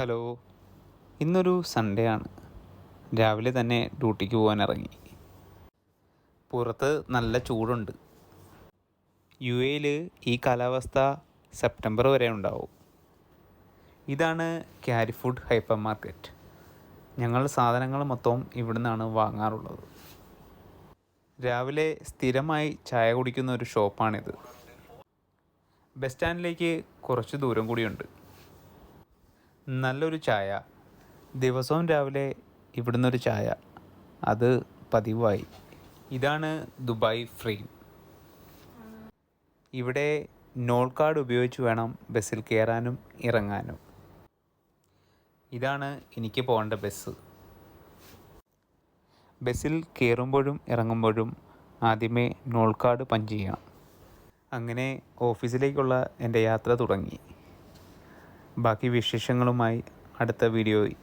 Hello. ഇന്നൊരു Sunday ആണ്. രാവിലെ തന്നെ ഡ്യൂട്ടിക്ക് പോകാൻ ഇറങ്ങി. പുറത്ത് നല്ല ചൂടുണ്ട്. യു.എയിൽ ഈ കാലാവസ്ഥ സെപ്റ്റംബർ വരെ ഉണ്ടാവും. ഇതാണ് കാരിഫുഡ് ഹൈപ്പർ മാർക്കറ്റ്. ഞങ്ങൾ സാധനങ്ങൾ മൊത്തം ഇവിടുന്നാണ് വാങ്ങാറുള്ളത്. രാവിലെ സ്ഥിരമായി ചായ കുടിക്കുന്ന ഒരു ഷോപ്പാണിത്. ബസ് സ്റ്റാൻഡിലേക്ക് കുറച്ച് ദൂരം കൂടിയുണ്ട്. നല്ലൊരു ചായ. ദിവസവും രാവിലെ ഇവിടുന്നൊരു ചായ, അത് പതിവായി. ഇതാണ് ദുബായ് ഫ്രെയിം. ഇവിടെ നോൾ കാർഡ് ഉപയോഗിച്ച് വേണം ബസ്സിൽ കയറാനും ഇറങ്ങാനും. ഇതാണ് എനിക്ക് പോകേണ്ട ബസ്. ബസ്സിൽ കയറുമ്പോഴും ഇറങ്ങുമ്പോഴും ആദ്യമേ നോൾ കാർഡ് പഞ്ച് ചെയ്യണം. അങ്ങനെ ഓഫീസിലേക്കുള്ള എൻ്റെ യാത്ര തുടങ്ങി. ബാക്കി വിശേഷങ്ങളുമായി അടുത്ത വീഡിയോയിൽ